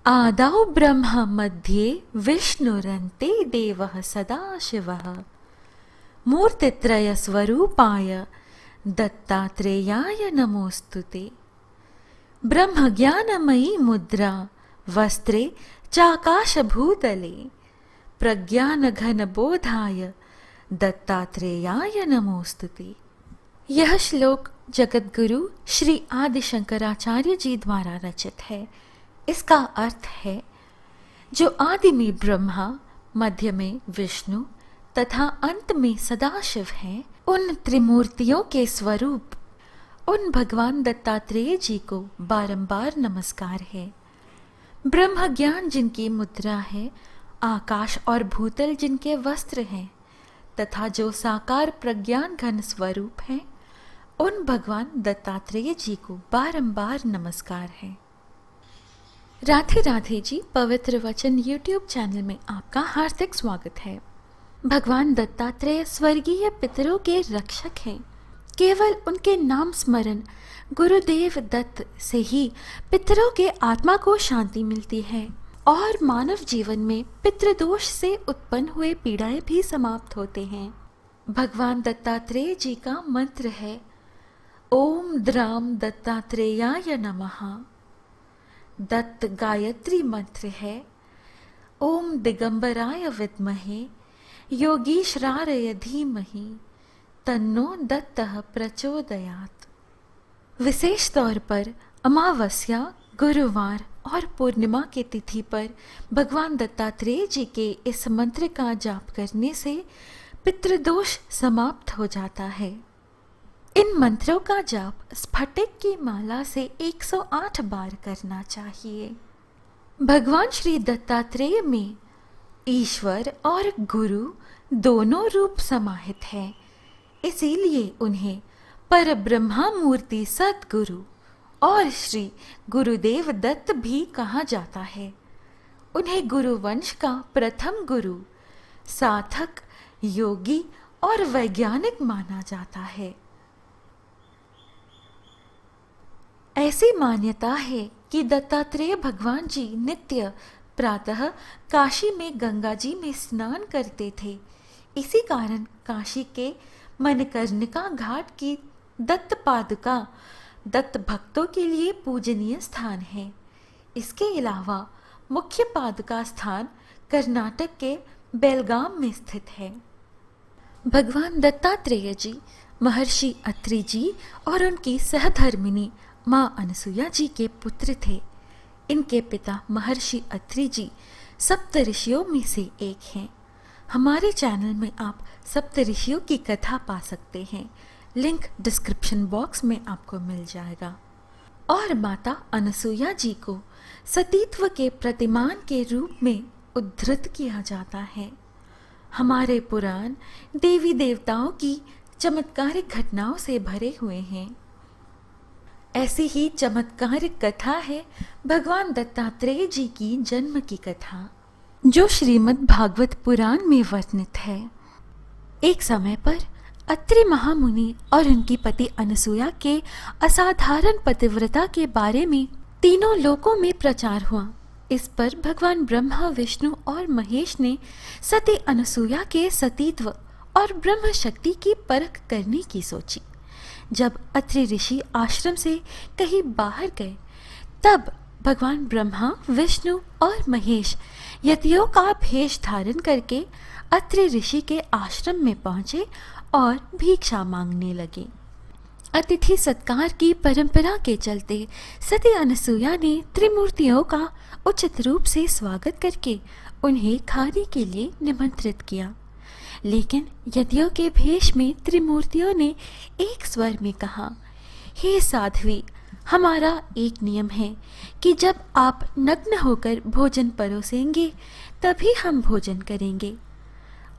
आदौ ब्रह्म मध्ये विष्णुरन्ते देवः सदाशिवः मूर्तित्रयस्वरूपाय दत्तात्रेयाय नमोस्तुते। ब्रह्मज्ञानमयी मुद्रा वस्त्रे चाकाशभूतले प्रज्ञानघनबोधाय दत्तात्रेयाय नमोस्तुते। यह श्लोक जगतगुरु श्री आदि शंकराचार्य जी द्वारा रचित है। इसका अर्थ है, जो आदि में ब्रह्मा, मध्य में विष्णु तथा अंत में सदाशिव हैं, उन त्रिमूर्तियों के स्वरूप उन भगवान दत्तात्रेय जी को बारंबार नमस्कार है। ब्रह्म ज्ञान जिनकी मुद्रा है, आकाश और भूतल जिनके वस्त्र हैं तथा जो साकार प्रज्ञान घन स्वरूप हैं, उन भगवान दत्तात्रेय जी को बारंबार नमस्कार है। राधे राधे जी पवित्र वचन यूट्यूब चैनल में आपका हार्दिक स्वागत है। भगवान दत्तात्रेय स्वर्गीय पितरों के रक्षक हैं। केवल उनके नाम स्मरण गुरुदेव दत्त से ही पितरों के आत्मा को शांति मिलती है और मानव जीवन में पितृदोष से उत्पन्न हुए पीड़ाएं भी समाप्त होते हैं। भगवान दत्तात्रेय जी का मंत्र है, ओम द्राम दत्तात्रेयाय नमः। दत्त गायत्री मंत्र है, ओम दिगंबराय विद्महे योगीश्वराय धीमहि तन्नो दत्तः प्रचोदयात्। विशेष तौर पर अमावस्या, गुरुवार और पूर्णिमा के तिथि पर भगवान दत्तात्रेय जी के इस मंत्र का जाप करने से पितृदोष समाप्त हो जाता है। इन मंत्रों का जाप स्फटिक की माला से 108 बार करना चाहिए। भगवान श्री दत्तात्रेय में ईश्वर और गुरु दोनों रूप समाहित हैं, इसीलिए उन्हें परब्रह्मा मूर्ति सद्गुरु और श्री गुरुदेव दत्त भी कहा जाता है। उन्हें गुरुवंश का प्रथम गुरु, साधक, योगी और वैज्ञानिक माना जाता है। ऐसी मान्यता है कि दत्तात्रेय भगवान जी नित्य प्रातः काशी में गंगा जी में स्नान करते थे। इसी कारण काशी के मणिकर्णिका घाट की दत्त पादुका दत्त भक्तों के लिए पूजनीय स्थान है। इसके अलावा मुख्य पादुका स्थान कर्नाटक के बेलगाम में स्थित है। भगवान दत्तात्रेय जी महर्षि अत्रि जी और उनकी सहधर्मिणी माँ अनसुया जी के पुत्र थे। इनके पिता महर्षि अत्रि जी सप्त ऋषियों में से एक हैं। हमारे चैनल में आप सप्त ऋषियों की कथा पा सकते हैं, लिंक डिस्क्रिप्शन बॉक्स में आपको मिल जाएगा। और माता अनसुया जी को सतीत्व के प्रतिमान के रूप में उद्धृत किया जाता है। हमारे पुराण देवी देवताओं की चमत्कारिक घटनाओं से भरे हुए हैं। ऐसी ही चमत्कारिक कथा है भगवान दत्तात्रेय जी की जन्म की कथा, जो श्रीमद् भागवत पुराण में वर्णित है। एक समय पर अत्रि महामुनि और उनकी पति अनसुया के असाधारण पतिव्रता के बारे में तीनों लोकों में प्रचार हुआ। इस पर भगवान ब्रह्मा, विष्णु और महेश ने सती अनसुया के सतीत्व और ब्रह्म शक्ति की परख करने की सोची। जब अत्रि ऋषि आश्रम से कहीं बाहर गए, तब भगवान ब्रह्मा, विष्णु और महेश यतियों का भेष धारण करके अत्रि ऋषि के आश्रम में पहुंचे और भिक्षा मांगने लगे। अतिथि सत्कार की परंपरा के चलते सती अनसुया ने त्रिमूर्तियों का उचित रूप से स्वागत करके उन्हें खाने के लिए निमंत्रित किया। लेकिन यतियों के भेष में त्रिमूर्तियों ने एक स्वर में कहा, हे साध्वी, हमारा एक नियम है कि जब आप नग्न होकर भोजन परोसेंगे तभी हम भोजन करेंगे।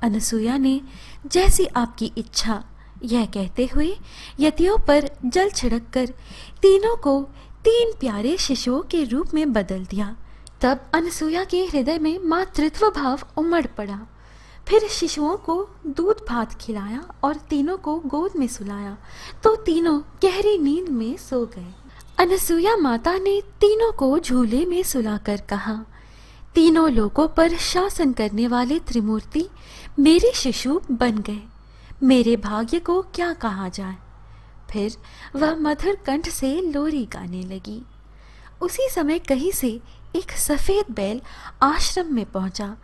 अनसुया ने जैसी आपकी इच्छा, यह कहते हुए यतियों पर जल छिड़ककर तीनों को 3 प्यारे शिशुओं के रूप में बदल दिया। तब अनसुया के हृदय में मातृत्व भाव उमड़ पड़ा। फिर शिशुओं को दूध भात खिलाया और तीनों को गोद में सुलाया, तो तीनों गहरी नींद में सो गए। अनसुया माता ने तीनों को झूले में सुलाकर कहा, तीनों लोगों पर शासन करने वाले त्रिमूर्ति मेरे शिशु बन गए, मेरे भाग्य को क्या कहा जाए। फिर वह मधुर कंठ से लोरी गाने लगी। उसी समय कहीं से एक सफेद बैल आश्रम में पहुंचा।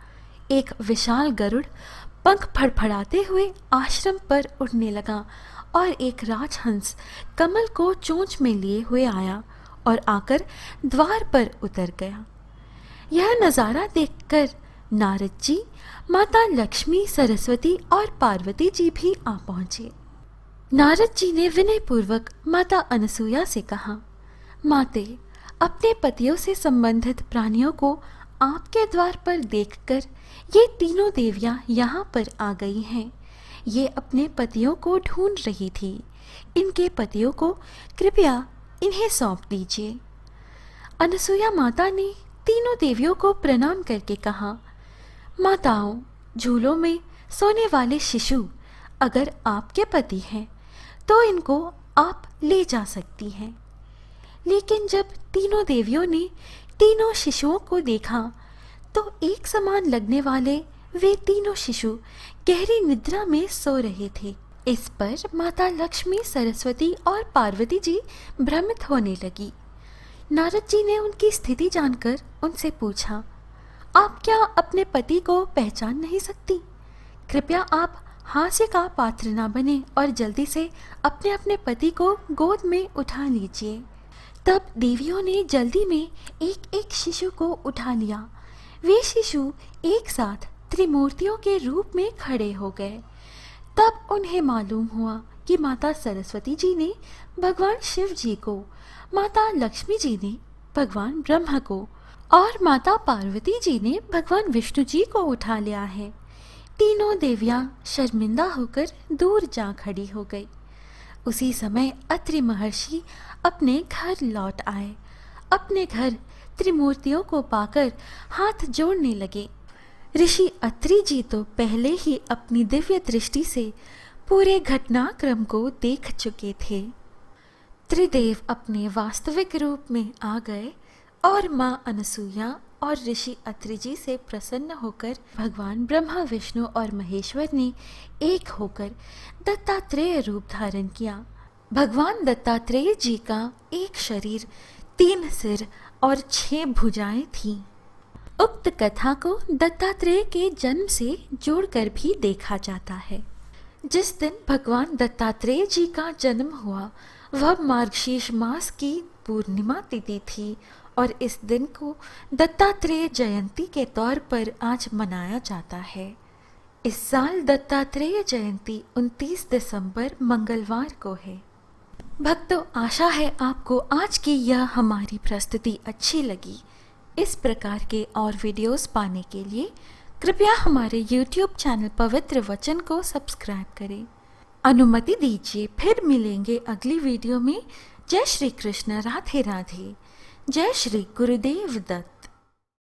एक विशाल गरुड़ पंख फड़फड़ाते हुए आश्रम पर उड़ने लगा और एक राजहंस कमल को चोंच में लिए हुए आया और आकर द्वार पर उतर गया। यह नज़ारा देखकर नारद जी, माता लक्ष्मी, सरस्वती और पार्वती जी भी आ पहुंचे। नारद जी ने विनय पूर्वक माता अनसुया से कहा, माते, अपने पतियों से संबंधित प्राणियों को आपके द्वार पर देखकर ये तीनों देवियां यहाँ पर आ गई हैं। ये अपने पतियों को ढूंढ रही थी। इनके पतियों को कृपया इन्हें सौंप दीजिए। अनसुया माता ने तीनों देवियों को प्रणाम करके कहा, माताओं, झूलों में सोने वाले शिशु अगर आपके पति हैं तो इनको आप ले जा सकती हैं। लेकिन जब तीनों देवियों ने तीनों शिशुओं को देखा तो एक समान लगने वाले वे तीनों शिशु गहरी निद्रा में सो रहे थे। इस पर माता लक्ष्मी, सरस्वती और पार्वती जी भ्रमित होने लगी। नारद जी ने उनकी स्थिति जानकर उनसे पूछा, आप क्या अपने पति को पहचान नहीं सकती? कृपया आप हास्य का पात्र न बने और जल्दी से अपने अपने पति को गोद में उठा लीजिए। तब देवियों ने जल्दी में एक एक शिशु को उठा लिया। वे शिशु एक साथ त्रिमूर्तियों के रूप में खड़े हो गए। तब उन्हें मालूम हुआ कि माता सरस्वती जी ने भगवान शिव जी को, माता लक्ष्मी जी ने भगवान ब्रह्मा को और माता पार्वती जी ने भगवान विष्णु जी को उठा लिया है। तीनों देवियां शर्मिंदा होकर दूर जा खड़ी हो गई। उसी समय अत्रि महर्षि अपने घर लौट आए। अपने घर त्रिमूर्तियों को पाकर हाथ जोड़ने लगे। ऋषि अत्रि जी तो पहले ही अपनी दिव्य दृष्टि से पूरे घटनाक्रम को देख चुके थे। त्रिदेव अपने वास्तविक रूप में आ गए और माँ अनसुया और ऋषि अत्रि जी से प्रसन्न होकर भगवान ब्रह्मा, विष्णु और महेश्वर ने एक होकर दत्तात्रेय रूप धारण किया। भगवान दत्तात्रेय जी का एक शरीर, 3 सिर और 6 भुजाएं थीं। उक्त कथा को दत्तात्रेय के जन्म से जोड़कर भी देखा जाता है। जिस दिन भगवान दत्तात्रेय जी का जन्म हुआ वह मार्गशीर्ष मास की पूर्णिमा तिथि थी और इस दिन को दत्तात्रेय जयंती के तौर पर आज मनाया जाता है। इस साल दत्तात्रेय जयंती 29 दिसंबर मंगलवार को है। भक्तों, आशा है आपको आज की यह हमारी प्रस्तुति अच्छी लगी। इस प्रकार के और वीडियोस पाने के लिए कृपया हमारे YouTube चैनल पवित्र वचन को सब्सक्राइब करें। अनुमति दीजिए, फिर मिलेंगे अगली वीडियो में। जय श्री कृष्ण, राधे राधे। जय श्री गुरुदेव दत्त।